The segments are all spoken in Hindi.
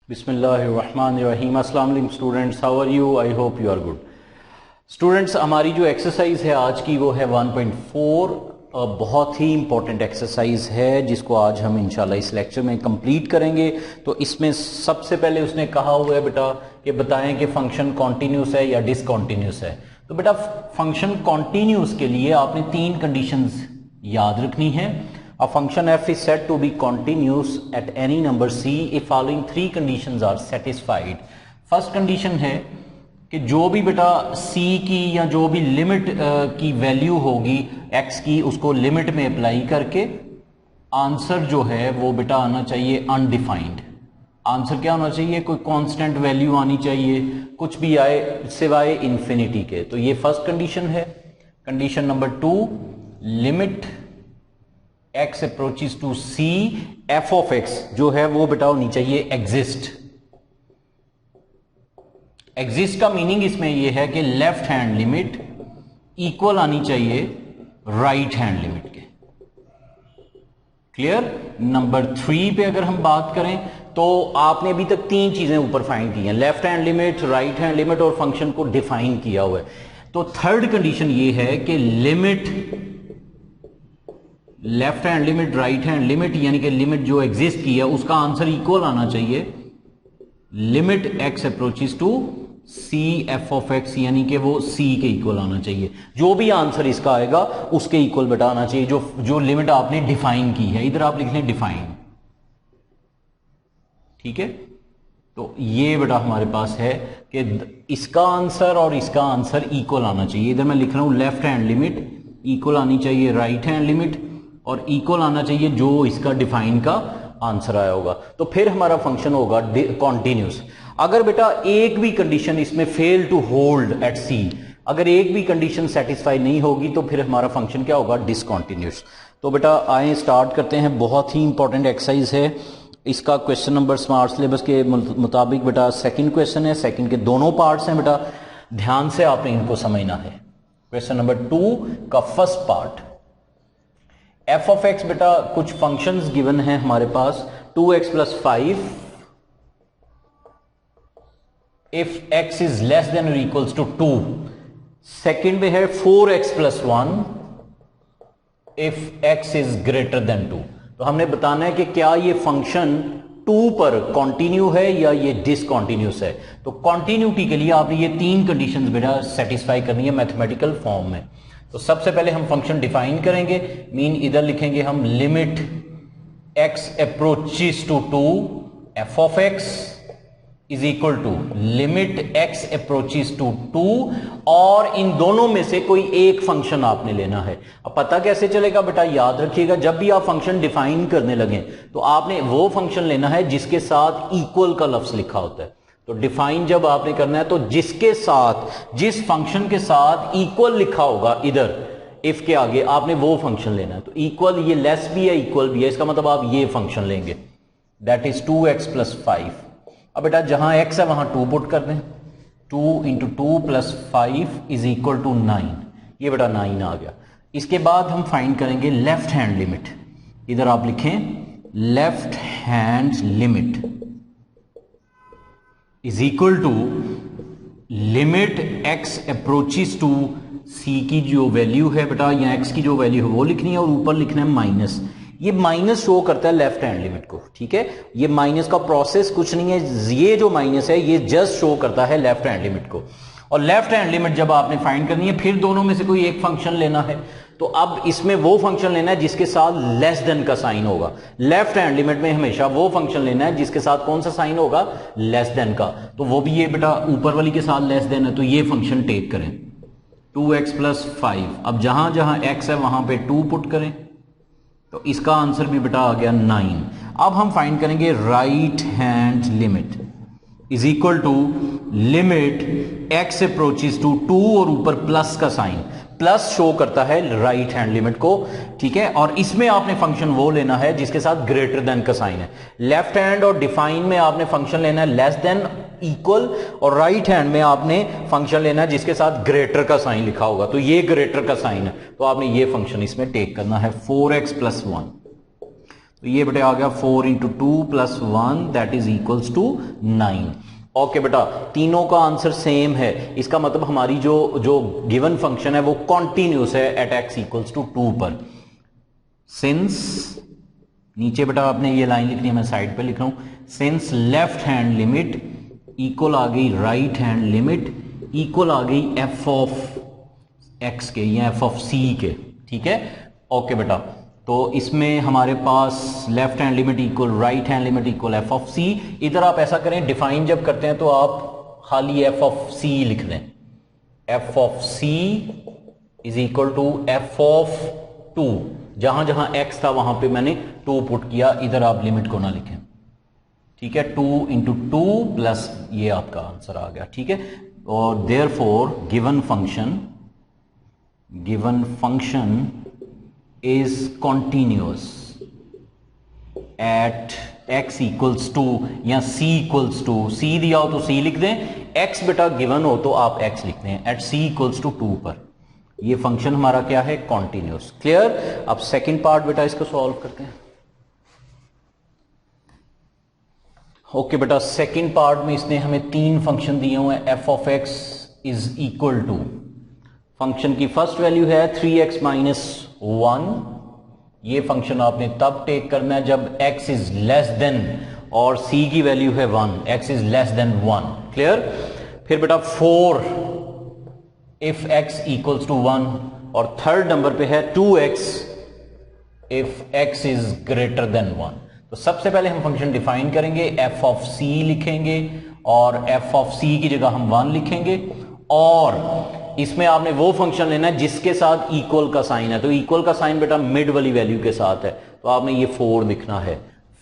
बिस्मिल्लाहिर्रहमानिर्रहीम। अस्सलाम वालेकुम students, how are you? I hope you are good. Students, हमारी जो एक्सरसाइज है आज की वो है 1.4। बहुत ही इंपॉर्टेंट एक्सरसाइज है जिसको आज हम इंशाल्लाह इस लेक्चर में कंप्लीट करेंगे। तो इसमें सबसे पहले उसने कहा हुआ है बेटा कि बताएं कि फंक्शन कॉन्टिन्यूस है या डिसकॉन्टिन्यूस है। तो बेटा फंक्शन कॉन्टिन्यूस के लिए आपने तीन कंडीशंस याद रखनी है। A function f is said to be continuous at any number c if following three conditions are satisfied। First condition है कि जो भी बेटा c की या जो भी लिमिट की वैल्यू होगी x की, उसको लिमिट में अप्लाई करके आंसर जो है वो बेटा आना चाहिए अनडिफाइंड। आंसर क्या होना चाहिए? कोई कांस्टेंट वैल्यू आनी चाहिए, कुछ भी आए सिवाय इंफिनिटी के। तो ये फर्स्ट कंडीशन है। Condition number 2, limit x approaches to c f of x जो है वो बेटा होनी चाहिए एग्जिस्ट। एग्जिस्ट का मीनिंग इसमें ये है कि लेफ्ट हैंड लिमिट इक्वल आनी चाहिए राइट हैंड लिमिट के। क्लियर? नंबर 3 पे अगर हम बात करें तो आपने अभी तक तीन चीजें ऊपर फाइंड की हैं, left hand limit, right hand limit और फंक्शन को डिफाइन किया हुआ है। तो थर्ड कंडीशन ये है कि limit left hand limit, right hand limit यानी कि लिमिट जो एग्जिस्ट की है उसका आंसर इक्वल आना चाहिए limit x approaches to c f of x, यानी कि वो c के इक्वल आना चाहिए। जो भी आंसर इसका आएगा उसके इक्वल बेटा आना चाहिए जो लिमिट आपने डिफाइन की है। इधर आप लिख लें डिफाइन। ठीक है, तो ये बेटा हमारे पास है कि इसका आंसर और इसका आंसर इक्वल आना चाहिए। इधर मैं लिख रहा हूं लेफ्ट हैंड लिमिट इक्वल आनी चाहिए राइट हैंड लिमिट और इक्वल आना चाहिए जो इसका डिफाइन का आंसर आया होगा। तो फिर हमारा फंक्शन होगा कॉन्टिन्यूस। अगर बेटा एक भी कंडीशन इसमें फेल टू होल्ड एट सी, अगर एक भी कंडीशन सेटिस्फाई नहीं होगी तो फिर हमारा फंक्शन क्या होगा? डिसकॉन्टिन्यूस। तो बेटा आए स्टार्ट करते हैं। बहुत ही इंपॉर्टेंट एक्सरसाइज है। इसका क्वेश्चन नंबर स्मार्ट सिलेबस के मुताबिक बेटा सेकंड क्वेश्चन है। सेकंड के दोनों पार्ट्स हैं बेटा, ध्यान से आपने इनको समझना है। क्वेश्चन नंबर 2 का first part, f of x बेटा कुछ फंक्शंस गिवन है हमारे पास 2x + 5 if x is less than और इक्वल्स टू 2। सेकंड में है 4x + 1 if x is greater then 2। तो हमने बताना है कि क्या ये फंक्शन 2 पर कॉन्टिन्यू है या ये डिसकॉन्टिन्यूस है। तो कॉन्टिन्यूटी के लिए आपने ये तीन कंडीशंस बेटा सेटिस्फाई करनी है मैथमेटिकल फॉर्म में। तो सबसे पहले हम फंक्शन डिफाइन करेंगे। मीन इधर लिखेंगे हम limit x approaches to 2 f of x is equal to limit x approaches to 2, और इन दोनों में से कोई एक फंक्शन आपने लेना है। अब पता कैसे चलेगा बेटा? याद रखिएगा, जब भी आप फंक्शन डिफाइन करने लगे तो आपने वो फंक्शन लेना है जिसके साथ इक्वल का लफ्ज लिखा होता है। तो डिफाइन जब आपने करना है तो जिसके साथ, जिस फंक्शन के साथ इक्वल लिखा होगा इधर इफ के आगे, आपने वो फंक्शन लेना है। तो इक्वल ये लेस भी है इक्वल भी है, इसका मतलब आप ये फंक्शन लेंगे, दैट इज 2x + 5। अब बेटा जहां x है वहां 2 पुट कर दें। 2 × 2 + 5 इज इक्वल टू 9। ये बेटा 9 आ गया। इसके बाद हम फाइंड करेंगे लेफ्ट हैंड लिमिट। इधर आप लिखें left hand limit is equal to limit x approaches to c की जो वैल्यू है बेटा, या x की जो वैल्यू है वो लिखनी है और ऊपर लिखना है माइनस। ये माइनस शो करता है लेफ्ट हैंड लिमिट को। ठीक है, ये माइनस का प्रोसेस कुछ नहीं है, ये जो माइनस है ये जस्ट शो करता है लेफ्ट हैंड लिमिट को। और लेफ्ट हैंड लिमिट जब आपने फाइंड करनी है फिर दोनों में से कोई एक फंक्शन लेना है। तो अब इसमें वो फंक्शन लेना है जिसके साथ लेस देन का साइन होगा। लेफ्ट हैंड लिमिट में हमेशा वो फंक्शन लेना है जिसके साथ कौन सा साइन होगा? लेस देन का। तो वो भी ये बेटा ऊपर वाली के साथ लेस देन है, तो ये फंक्शन टेक करें 2x + 5। अब जहां जहां x है वहां पे 2 पुट करें, तो इसका आंसर भी बेटा आ गया 9। अब हम फाइंड करेंगे right hand limit is equal to limit x approaches to 2 और ऊपर प्लस का साइन, प्लस शो करता है राइट हैंड लिमिट को। ठीक है, और इसमें आपने फंक्शन वो लेना है जिसके साथ ग्रेटर देन का साइन है। लेफ्ट हैंड और डिफाइन में आपने फंक्शन लेना है लेस देन, इक्वल, और राइट हैंड में आपने फंक्शन लेना है जिसके साथ ग्रेटर का साइन लिखा होगा। तो ये ग्रेटर का साइन है, तो आपने ये फंक्शन इसमें टेक करना है 4x + 1। तो ये बेटा आ गया 4 into 2 plus 1 that is equals to 9। Okay बेटा, तीनों का आंसर सेम है। इसका मतलब हमारी जो गिवन फंक्शन है वो कॉन्टिन्यूस है एट x इक्वल्स टू 2 पर। सिंस, नीचे बेटा आपने ये लाइन लिखनी है, मैं साइड पे लिख रहा हूं, since left hand limit equal आ गई राइट हैंड लिमिट इक्वल आ गई एफ ऑफ एक्स के या एफ ऑफ सी के। ठीक है, ओके बेटा, तो इसमें हमारे पास left hand limit equal right hand limit equal f of c. इधर आप ऐसा करें, डिफाइन जब करते हैं तो आप खाली एफ ऑफ सी लिख दें, f of c is equal to f of 2। जहां जहां एक्स था वहां पे मैंने 2 पुट किया, इधर आप लिमिट को ना लिखें। ठीक है, 2 इंटू 2 प्लस ये आपका आंसर आ गया। ठीक है, और therefore given function is continuous at x equals to या c इक्वल्स टू, c दिया हो तो c लिख दें, x बेटा गिवन हो तो आप x लिख दें, एट c इक्वल्स टू 2 पर। ये फंक्शन हमारा क्या है, कॉन्टिन्यूअस। क्लियर। अब सेकंड पार्ट बेटा इसको सॉल्व करते हैं। ओके बेटा, सेकंड पार्ट में इसने हमें 3 फंक्शन दिए हुए हैं। F of x is equal to, function की फर्स्ट वैल्यू है 3x माइनस 1। ये फंक्शन आपने तब टेक करना है जब x इज लेस देन, और c की वैल्यू है 1, x is less then 1। Clear. फिर बेटा 4 इफ x इक्वल्स टू 1, और थर्ड नंबर पे है 2x if x is greater then 1। तो सबसे पहले हम फंक्शन डिफाइन करेंगे, एफ ऑफ c लिखेंगे, और एफ ऑफ c की जगह हम 1 लिखेंगे, और इसमें आपने वो फंक्शन लेना है जिसके साथ इक्वल का साइन है। तो इक्वल का साइन बेटा मिड वाली वैल्यू के साथ है, तो आपने ये 4 लिखना है।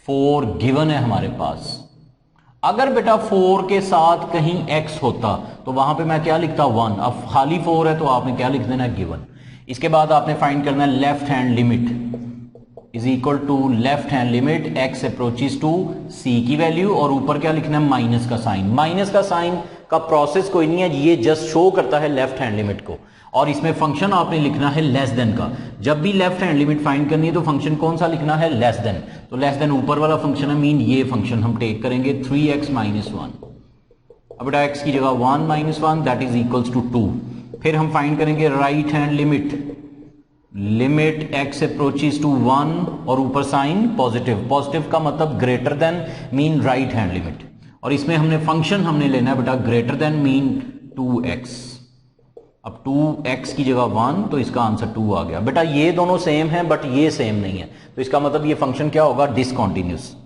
4 गिवन है हमारे पास। अगर बेटा 4 के साथ कहीं x होता तो वहां पे मैं क्या लिखता, 1। अब खाली 4 है तो आपने क्या लिख देना, गिवन। इसके बाद आपने फाइंड करना है left hand limit is equal to left hand limit x approaches to c की वैल्यू, और ऊपर क्या लिखना है, माइनस का साइन। माइनस का साइन का प्रोसेस कोई नहीं है, ये जस्ट शो करता है लेफ्ट हैंड लिमिट को, और इसमें फंक्शन आपने लिखना है लेस देन का। जब भी लेफ्ट हैंड लिमिट फाइंड करनी है तो फंक्शन कौन सा लिखना है, लेस देन। तो लेस देन ऊपर वाला फंक्शन है, मीन ये फंक्शन हम टेक करेंगे 3x माइनस 1। अब बेटा x की जगह 1 minus 1 that is equals to 2। फिर हम फाइंड करेंगे right hand limit x approaches to 1, और ऊपर साइन पॉजिटिव। पॉजिटिव का मतलब greater than, mean right hand limit, और इसमें हमने फंक्शन हमने लेना है बेटा ग्रेटर देन, मीन 2x। अब 2x की जगह 1, तो इसका आंसर 2 आ गया। बेटा ये दोनों सेम हैं बट ये सेम नहीं है, तो इसका मतलब ये फंक्शन क्या होगा, डिसकंटीन्यूअस।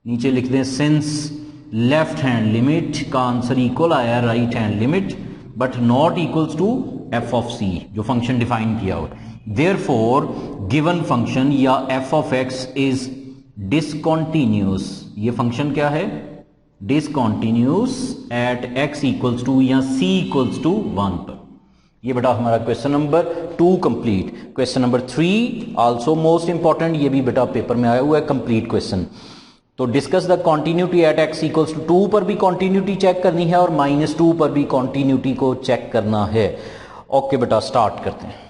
नीचे लिख दें, सिंस लेफ्ट हैंड लिमिट का आंसर इक्वल आया right hand limit but not equals to f of c, जो फंक्शन डिफाइन किया हो। देयरफॉर गिवन फंक्शन या f of x is discontinuous. ये फंक्शन क्या है, discontinuous at x equals to या c इक्वल्स टू 1 पर। ये बेटा हमारा question number 2 complete. Question number 3 also most important, ये भी बेटा पेपर में आया हुआ है, कंप्लीट क्वेश्चन। तो discuss the continuity at x equals to 2 पर भी कॉन्टिन्यूटी चेक करनी है, और -2 पर भी कॉन्टिन्यूटी को चेक करना है। ओके बेटा, स्टार्ट करते हैं।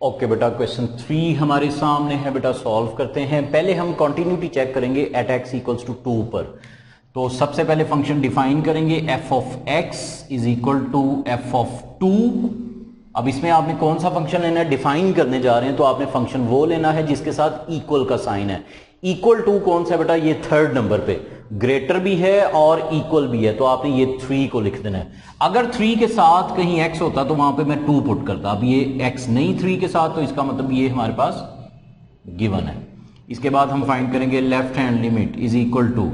ओके बेटा, क्वेश्चन 3 हमारे सामने है बेटा, सॉल्व करते हैं। पहले हम कॉन्टिन्यूटी चेक करेंगे एट x इक्वल्स टू 2 पर। तो सबसे पहले फंक्शन डिफाइन करेंगे, f of x is equal to f of 2। अब इसमें आपने कौन सा फंक्शन लेना है, डिफाइन करने जा रहे हैं, तो आपने फंक्शन वो लेना है जिसके साथ इक्वल का साइन है। इक्वल टू कौन सा बेटा, ये थर्ड नंबर पे, ग्रेटर भी है और इक्वल भी है, तो आपने ये 3 को लिख देना है। अगर 3 के साथ कहीं x होता तो वहां पे मैं 2 पुट करता। अब ये x नहीं 3 के साथ, तो इसका मतलब ये हमारे पास गिवन है। इसके बाद हम फाइंड करेंगे left hand limit is equal to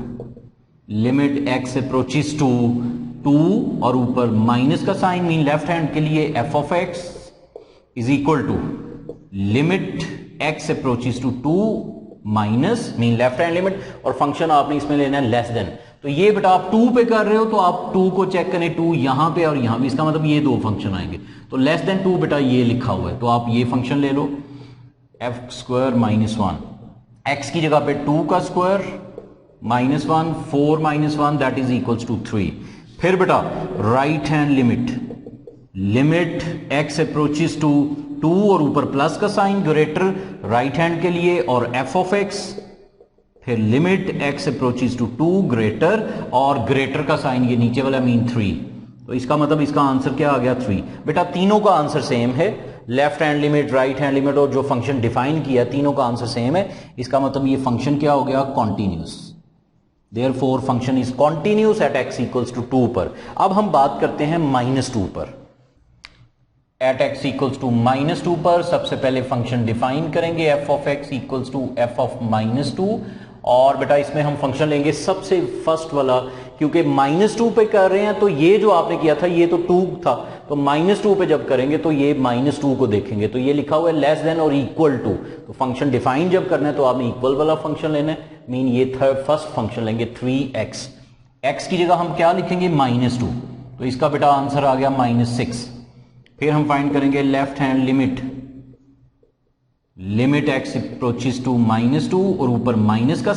limit x approaches to 2, और ऊपर माइनस का साइन, मीन लेफ्ट हैंड के लिए f of x is equal to limit x approaches to 2 minus, mean left hand limit, और फंक्शन आपने इसमें लेना है लेस देन। तो ये बेटा आप 2 पे कर रहे हो तो आप 2 को चेक करें, 2 यहां पे और यहां पे, इसका मतलब ये 2 फंक्शन आएंगे। तो लेस देन 2 बेटा ये लिखा हुआ है, तो आप ये फंक्शन ले लो, एफ स्क्वायर माइनस 1, एक्स की जगह पे 2 का square minus 1, 4 minus 1 that is equals to 3। फिर बेटा right hand limit, limit x approaches to 2 और ऊपर प्लस का साइन ग्रेटर राइट हैंड के लिए और f ऑफ x, फिर limit x approaches to 2 greater और ग्रेटर का साइन ये नीचे वाला मीन 3। तो इसका मतलब इसका आंसर क्या आ गया 3। बेटा तीनों का आंसर सेम है, left hand limit, right hand limit और जो फंक्शन डिफाइन किया तीनों का आंसर सेम है। इसका मतलब ये फंक्शन क्या हो गया continuous. Therefore function is continuous at x equals to 2 पर। अब हम बात करते हैं -2 पर। एट x इक्वल्स टू -2 पर सबसे पहले फंक्शन डिफाइन करेंगे f of x equals to f of -2 और बेटा इसमें हम फंक्शन लेंगे सबसे फर्स्ट वाला, क्योंकि -2 पे कर रहे हैं तो ये जो आपने किया था ये तो 2 था, तो -2 पे जब करेंगे तो ये -2 को देखेंगे, तो ये लिखा हुआ है लेस देन और इक्वल टू। तो फंक्शन डिफाइन जब करना है तो आपने इक्वल वाला फंक्शन लेना है, मीन ये फर्स्ट फंक्शन लेंगे 3x, x की जगह हम क्या लिखेंगे -2, तो इसका बेटा आंसर आ गया -6। फिर हम फाइंड करेंगे left hand limit, limit x approaches to -2 और ऊपर माइनस का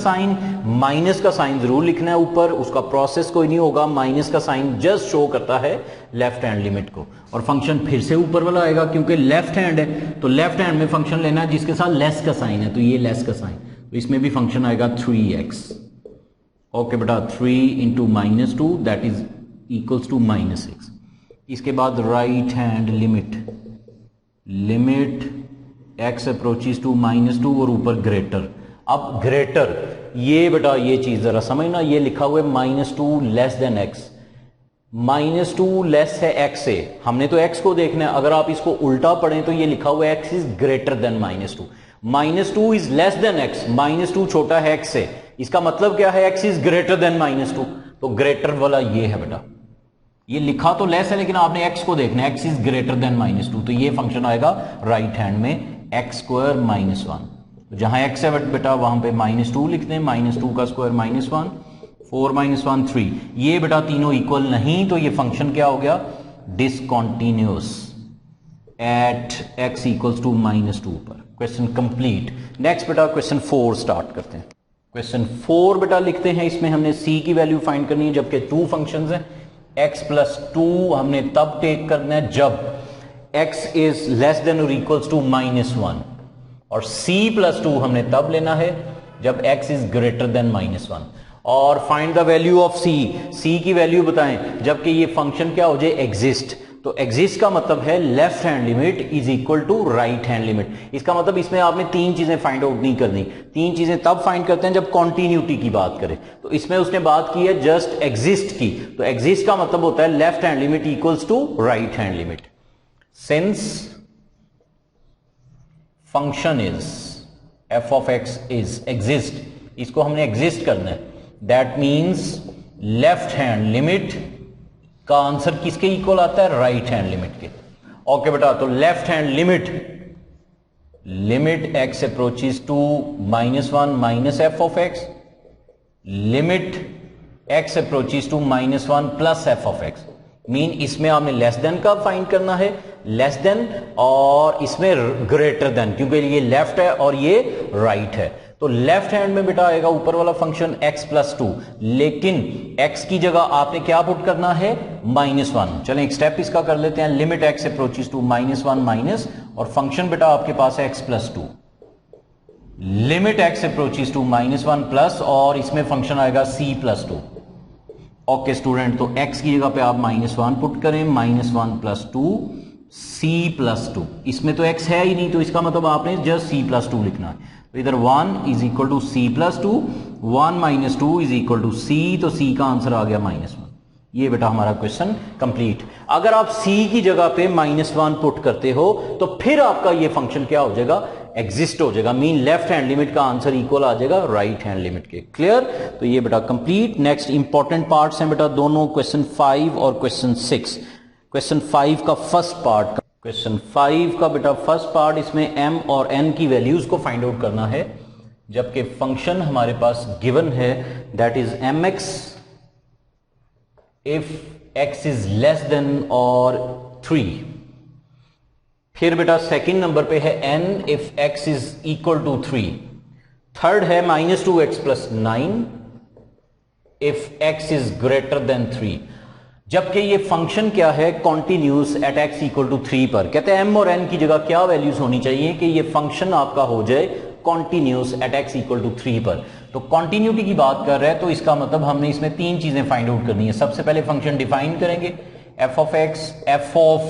साइन जरूर लिखना है ऊपर, उसका प्रोसेस कोई नहीं होगा, माइनस का साइन जस्ट शो करता है लेफ्ट हैंड लिमिट को। और फंक्शन फिर से ऊपर वाला आएगा क्योंकि लेफ्ट हैंड है, तो लेफ्ट हैंड में फंक्शन लेना है जिसके साथ लेस का साइन है, तो ये लेस का साइन, तो इसमें भी फंक्शन आएगा 3x। ओके बेटा 3 into -2 that is equals to -6। इसके बाद right hand limit, limit x approaches to -2 और ऊपर ग्रेटर। अब ग्रेटर ये बेटा ये चीज जरा समझना, ये लिखा हुआ है -2 लेस देन x, -2 लेस है x से, हमने तो x को देखना है, अगर आप इसको उल्टा पढ़ें तो ये लिखा हुआ है x is greater then -2, -2 is less then x, -2 छोटा है x से, इसका मतलब क्या है x इज ग्रेटर देन -2, तो ग्रेटर वाला ये है बेटा, ये लिखा तो लेस है लेकिन आपने x को देखना है, x इज ग्रेटर देन -2, तो ये फंक्शन आएगा राइट हैंड में x² -1, तो जहां x है बेटा वहां पे -2 लिखते हैं, -2 का स्क्वायर -1, 4 -1 3, ये बेटा तीनों इक्वल नहीं, तो ये फंक्शन क्या हो गया discontinuous at x equals to -2 पर। Question complete. नेक्स्ट बेटा क्वेश्चन 4 स्टार्ट करते हैं। क्वेश्चन 4 बेटा लिखते हैं, इसमें हमने c की वैल्यू फाइंड करनी है, जबकि 2 फंक्शंस हैं, x प्लस 2 हमने तब टेक करना है जब x इज लेस देन और इक्वल्स टू -1, और c प्लस 2 हमने तब लेना है जब x इज ग्रेटर देन -1। और find the value of c की वैल्यू बताएं जबकि ये फंक्शन क्या हो जाए एग्जिस्ट, तो एग्जिस्ट का मतलब है left hand limit is equal to right hand limit. इसका मतलब इसमें आपने 3 चीजें फाइंड आउट नहीं करनी, 3 चीजें तब फाइंड करते हैं जब कॉन्टिन्यूटी की बात करें, तो इसमें उसने बात की है जस्ट एग्जिस्ट की, तो एग्जिस्ट का मतलब होता है left hand limit equals to right hand limit. Since function is f of x is exist, इसको हमने एग्जिस्ट करना है, that means left hand limit का आंसर किसके इक्वल आता है राइट हैंड लिमिट के। ओके बेटा, तो left hand limit, limit x approaches to -1 minus f of x, limit x approaches to -1 plus f of x, mean इसमें आपने लेस देन का फाइंड करना है, लेस देन, और इसमें ग्रेटर देन, क्योंकि ये लेफ्ट है और ये राइट है, तो लेफ्ट हैंड में बेटा आएगा ऊपर वाला फंक्शन x प्लस 2, लेकिन x की जगह आपने क्या पुट करना है -1। चलें एक स्टेप इसका कर लेते हैं, limit x approaches to -1 minus, और फंक्शन बेटा आपके पास है x plus 2, limit x approaches to -1 plus, और इसमें फंक्शन आएगा c प्लस 2। ओके स्टूडेंट, तो x की जगह पे आप -1 पुट करें, -1 प्लस 2 c प्लस 2, इसमें तो x है ही नहीं, तो इसका मतलब आपने जस्ट c प्लस 2 लिखना है, तो इधर 1 is equal to c plus 2, 1 minus 2 is equal to c, तो c का आंसर आ गया -1। ये बेटा हमारा क्वेश्चन कंप्लीट। अगर आप c की जगह पे -1 पुट करते हो तो फिर आपका ये फंक्शन क्या हो जाएगा एग्जिस्ट हो जाएगा, मीन लेफ्ट हैंड लिमिट का आंसर इक्वल आ जाएगा राइट हैंड लिमिट के। क्लियर, तो ये बेटा कंप्लीट। नेक्स्ट इंपॉर्टेंट पार्ट्स हैं बेटा दोनों, क्वेश्चन 5 और क्वेश्चन 6। क्वेश्चन 5 का फर्स्ट पार्ट, क्वेश्चन 5 का बेटा फर्स्ट पार्ट, इसमें m और n की वैल्यूज को फाइंड आउट करना है, जबकि फंक्शन हमारे पास गिवन है that is mx if x is less than और 3। फिर बेटा सेकंड नंबर पे है n if x is equal to 3। Third है -2x plus 9 if x is greater than 3। जबकि ये फंक्शन क्या है, continuous at x equal to 3 पर। कहते हैं एम और एन की जगह क्या वैल्यूज होनी चाहिए कि ये फंक्शन आपका हो जाए continuous at x equal to 3 पर। तो कॉन्टिन्यूटी की बात कर रहे हैं, तो इसका मतलब हमने इसमें तीन चीजें फाइंड आउट करनी है। सबसे पहले फंक्शन डिफाइन करेंगे f of x, F of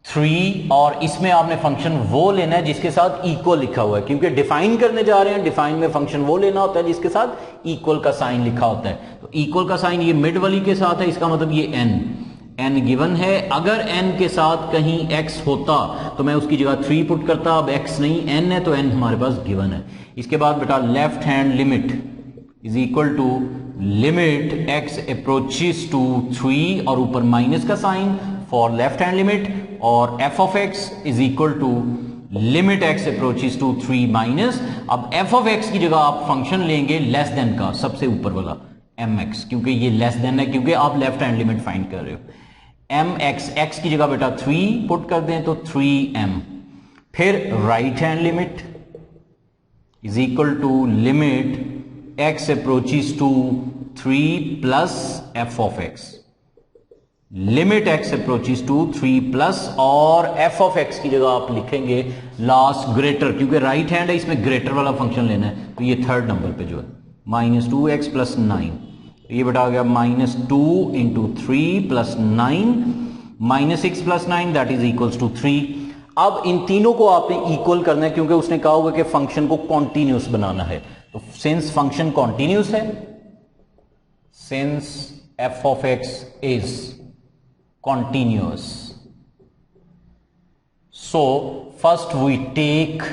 3, और इसमें आपने फंक्शन वो लेना है जिसके साथ इक्वल लिखा हुआ है, क्योंकि डिफाइन करने जा रहे हैं। डिफाइन में फंक्शन वो लेना होता है जिसके साथ इक्वल का साइन लिखा होता है। तो इक्वल का साइन ये मिड वाली के साथ है, इसका मतलब ये n गिवन है। अगर n के साथ कहीं x होता तो मैं उसकी जगह 3 पुट करता, अब x नहीं n है तो n हमारे पास गिवन है। इसके बाद बेटा left hand limit is equal to limit x approaches to 3 और ऊपर माइनस का sign for left hand limit, और f of x is equal to limit x approaches to 3 minus. अब f ऑफ x की जगह आप फंक्शन लेंगे लेस देन का, सबसे ऊपर वाला mx, क्योंकि ये लेस देन है, क्योंकि आप लेफ्ट हैंड लिमिट फाइंड कर रहे हो। mx, x की जगह बेटा 3 पुट कर दें तो 3m, फिर right hand limit is equal to limit x approaches to 3 plus f of x, limit x approaches to 3 plus, और f ऑफ x की जगह आप लिखेंगे लास्ट ग्रेटर, क्योंकि राइट हैंड है, इसमें ग्रेटर वाला फंक्शन लेना है। तो ये थर्ड नंबर पे जो है -2x प्लस 9, ये बेटा आ गया -2 into 3 plus 9, -6 plus 9 that is equals to 3। अब इन तीनों को आपने इक्वल करना है, क्योंकि उसने कहा होगा कि फंक्शन को कॉन्टिन्यूस बनाना है। तो सिंस फंक्शन कॉन्टिन्यूस है, since f of x is continuous, so first we take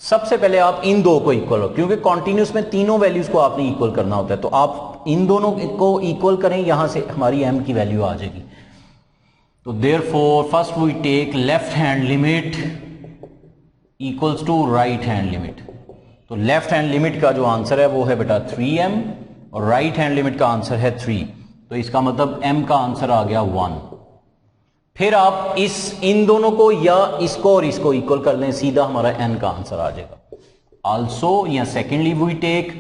सबसे पहले आप इन दो को इक्वल हो, क्योंकि कॉन्टिन्यूस में तीनों वैल्यूज को आपने इक्वल करना होता है। तो आप इन दोनों को इक्वल करें, यहां से हमारी m की वैल्यू आ जाएगी। तो therefore first we take left hand limit equals to right hand limit. तो लेफ्ट हैंड लिमिट का जो आंसर है वो है बेटा 3m, और राइट हैंड लिमिट का आंसर है 3। तो इसका मतलब m का आंसर आ गया 1। फिर आप इन दोनों को या इसको और इसको इक्वल कर लें, सीधा हमारा n का आंसर आ जाएगा। आल्सो या secondly we take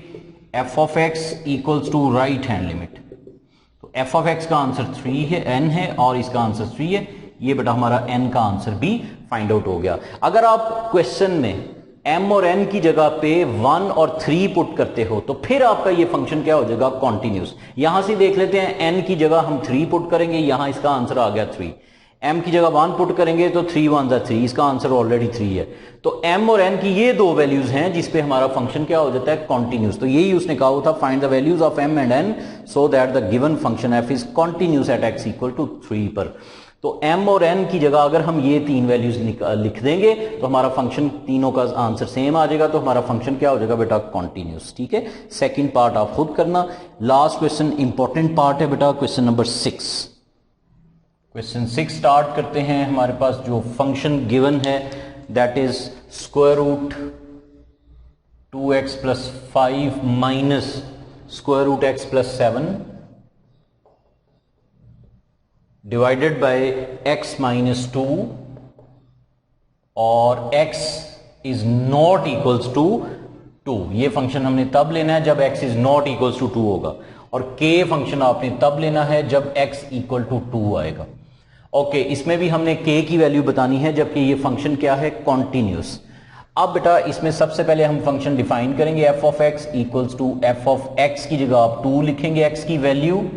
f of x equals to right hand limit. तो f ऑफ x का आंसर 3 है, n है, और इसका आंसर 3 है। ये बेटा हमारा n का आंसर भी फाइंड आउट हो गया। अगर आप क्वेश्चन में m और n की जगह पे 1 और 3 पुट करते हो तो फिर आपका ये फंक्शन क्या हो जाएगा, कॉन्टिन्यूस। यहां से देख लेते हैं, n की जगह हम 3 पुट करेंगे, यहां इसका आंसर आ गया 3। m की जगह 1 पुट करेंगे तो 3 1 3, इसका आंसर ऑलरेडी 3 है। तो m और n की ये दो वैल्यूज हैं जिसपे हमारा फंक्शन क्या हो जाता है, कॉन्टिन्यूस। तो यही उसने कहा था, find the values of m and n so that the given function f is continuous at x equal to 3 पर। तो m और n की जगह अगर हम ये तीन वैल्यूज लिख देंगे तो हमारा फंक्शन तीनों का आंसर सेम आ जाएगा। तो हमारा फंक्शन क्या हो जाएगा बेटा, कॉन्टिन्यूस। ठीक है, सेकंड पार्ट आप खुद करना। लास्ट क्वेश्चन इंपॉर्टेंट पार्ट है बेटा, क्वेश्चन नंबर 6। क्वेश्चन 6 स्टार्ट करते हैं। हमारे पास जो फंक्शन गिवन है that is square root 2x plus 5 minus square root x plus 7 divided by x minus 2, और x is not equals to 2। ये फंक्शन हमने तब लेना है जब x is not equals to 2 होगा, और k फंक्शन आपने तब लेना है जब x इक्वल टू 2 आएगा। ओके, इसमें भी हमने k की वैल्यू बतानी है, जबकि ये फंक्शन क्या है, कॉन्टिन्यूस। अब बेटा इसमें सबसे पहले हम फंक्शन डिफाइन करेंगे, f of x equals to f of x की जगह आप 2 लिखेंगे x की वैल्यू,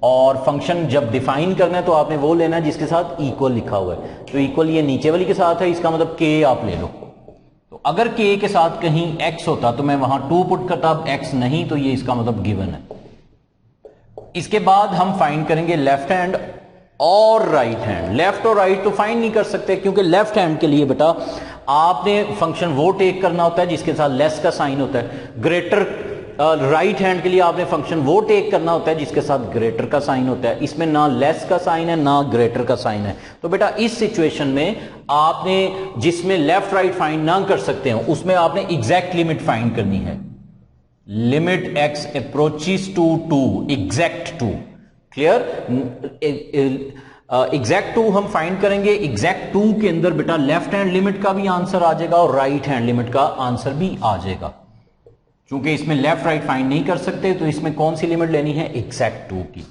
और फंक्शन जब डिफाइन करना है तो आपने वो लेना है जिसके साथ इक्वल लिखा हुआ है। तो इक्वल ये नीचे वाली के साथ है, इसका मतलब k आप ले लो। तो अगर k के साथ कहीं x होता तो मैं वहां 2 पुट करता, अब x नहीं, तो ये इसका मतलब गिवन है। इसके बाद हम फाइंड करेंगे लेफ्ट हैंड और राइट हैंड। लेफ्ट और राइट तो फाइंड नहीं कर सकते, क्योंकि लेफ्ट हैंड के लिए बेटा आपने फंक्शन वो टेक करना होता है जिसके साथ लेस का साइन होता है। ग्रेटर राइट हैंड के लिए आपने फंक्शन वो टेक करना होता है जिसके साथ ग्रेटर का साइन होता है। इसमें ना लेस का साइन है ना ग्रेटर का साइन है। तो बेटा इस सिचुएशन में आपने जिसमें लेफ्ट राइट फाइंड ना कर सकते हो उसमें आपने एग्जैक्ट लिमिट फाइंड करनी है। Limit x approaches to 2, exact 2। Clear? Exact 2 हम फाइंड करेंगे। एग्जैक्ट 2 के अंदर बेटा लेफ्ट हैंड लिमिट का भी आंसर आ जाएगा और राइट हैंड लिमिट का आंसर भी आ जाएगा। चूंकि इसमें लेफ्ट राइट फाइंड नहीं कर सकते तो इसमें कौन सी लिमिट लेनी है, एग्जैक्ट 2 की।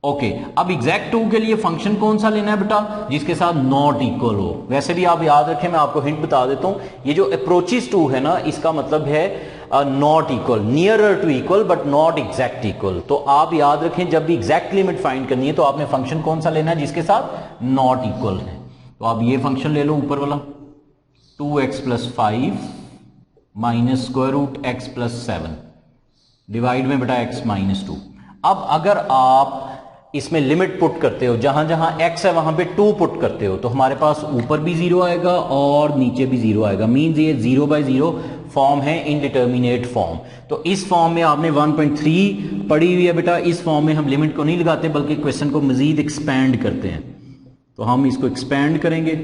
ओके, अब एग्जैक्ट 2 के लिए फंक्शन कौन सा लेना है बेटा, जिसके साथ नॉट इक्वल हो। वैसे भी आप याद रखें, मैं आपको हिंट बता देता हूं, ये जो अप्रोचेस टू है ना, इसका मतलब है not equal, nearer to equal but not exact equal. तो आप याद रखें, जब भी एग्जैक्ट लिमिट फाइंड करनी है तो आपने फंक्शन कौन सा लेना है, जिसके साथ नॉट इक्वल है। तो आप ये फंक्शन ले लो ऊपर वाला, 2x + 5 minus square root x + 7 divide में बेटा x - 2। अब अगर आप इसमें लिमिट पुट करते हो, जहां जहां x है वहां पे 2 पुट करते हो, तो हमारे पास ऊपर भी 0 आएगा और नीचे भी 0 आएगा। मींस ये 0/0 फॉर्म है, इनडिटर्मिनेट फॉर्म। तो इस फॉर्म में आपने 1.3 पढ़ी हुई है बेटा, इस फॉर्म में हम लिमिट को नहीं लगाते बल्कि क्वेश्चन को मजीद एक्सपैंड करते हैं। तो हम इसको एक्सपैंड करेंगे,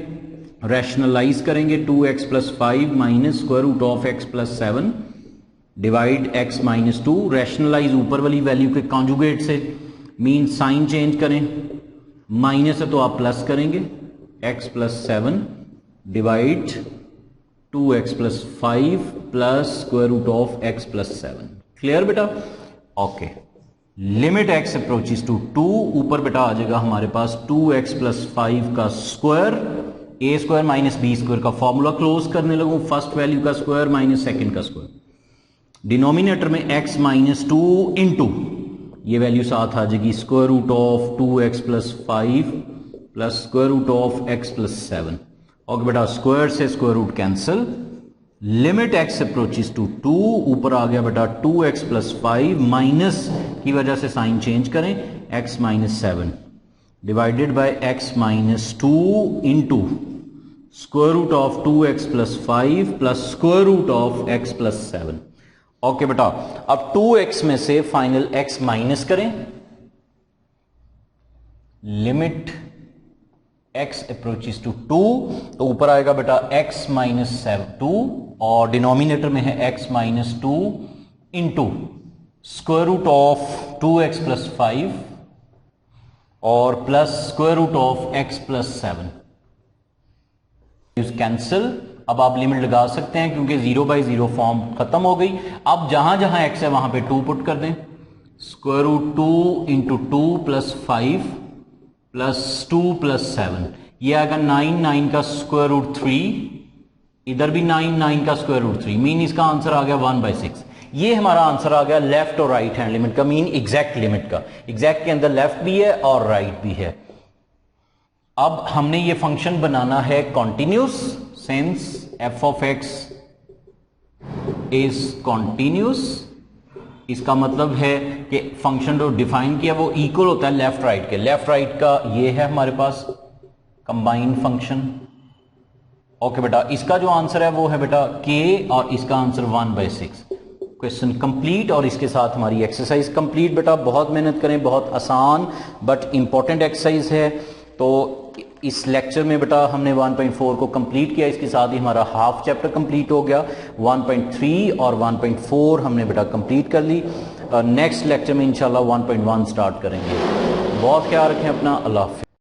रैशनलाइज करेंगे, 2x + 5 minus square root of x + 7 divide x - 2। Rationalise ऊपर वाली वैल्यू के कॉन्जुगेट से, मीन साइन चेंज करें, माइनस है तो आप प्लस करेंगे, x + 7 divide 2x + 5 plus square root of x + 7। Clear बेटा? Okay, limit x approaches to 2, ऊपर बेटा आ जाएगा हमारे पास 2x + 5 का स्क्वायर, a² - b² का फॉर्मूला क्लोज करने लगूं, फर्स्ट वैल्यू का स्क्वायर माइनस सेकंड का स्क्वायर, डिनोमिनेटर में x - 2 इंटू ये वैल्यू साथ आ जाएगी square root of 2x + 5 plus square root of x + 7। और बेटा स्क्वायर से square root cancel, limit x approaches to 2, ऊपर आ गया बेटा 2x + 5 माइनस की वजह से साइन चेंज करें, x - 7 divided by x - 2 into square root of 2x + 5 plus square root of x + 7। Okay बेटा, अब 2x में से फाइनल x माइनस करें, लिमिट x अप्रोचेस टू 2, तो ऊपर आएगा बेटा x - 2 और डिनोमिनेटर में है x - 2 into square root of 2x + 5 और plus square root of x + 7 cancel. अब आप लिमिट लगा सकते हैं क्योंकि 0/0 फॉर्म खत्म हो गई। अब जहां जहां x है वहां पे 2 पुट कर दें, स्क्वायर रूट 2 इंटू 2 + 5 प्लस 2 + 7, ये आएगा 9 का स्क्वायर रूट 3, इधर भी 9 का स्क्वायर रूट 3, मीन इसका आंसर आ गया 1/6। ये हमारा आंसर आ गया लेफ्ट और राइट हैंड लिमिट का, मीन एग्जैक्ट लिमिट का। एग्जैक्ट के अंदर लेफ्ट भी है और राइट भी है। अब हमने ये फंक्शन बनाना है continuous, since f of x is continuous. इसका मतलब है कि फंक्शन जो डिफाइन किया वो इक्वल होता है लेफ्ट राइट के। लेफ्ट राइट का ये है हमारे पास कंबाइंड फंक्शन। ओके बेटा, इसका जो आंसर है वो है बेटा k और इसका आंसर 1/6। क्वेश्चन कंप्लीट और इसके साथ हमारी एक्सरसाइज कंप्लीट। बेटा बहुत मेहनत करें, बहुत आसान बट इंपॉर्टेंट एक्सरसाइज है। तो इस लेक्चर में बेटा हमने 1.4 को कंप्लीट किया, इसके साथ ही हमारा हाफ चैप्टर कंप्लीट हो गया। 1.3 और 1.4 हमने बेटा कंप्लीट कर ली। नेक्स्ट लेक्चर में इंशाल्लाह 1.1 स्टार्ट करेंगे। बहुत ख्याल रखें अपना, अल्लाह हाफिज़।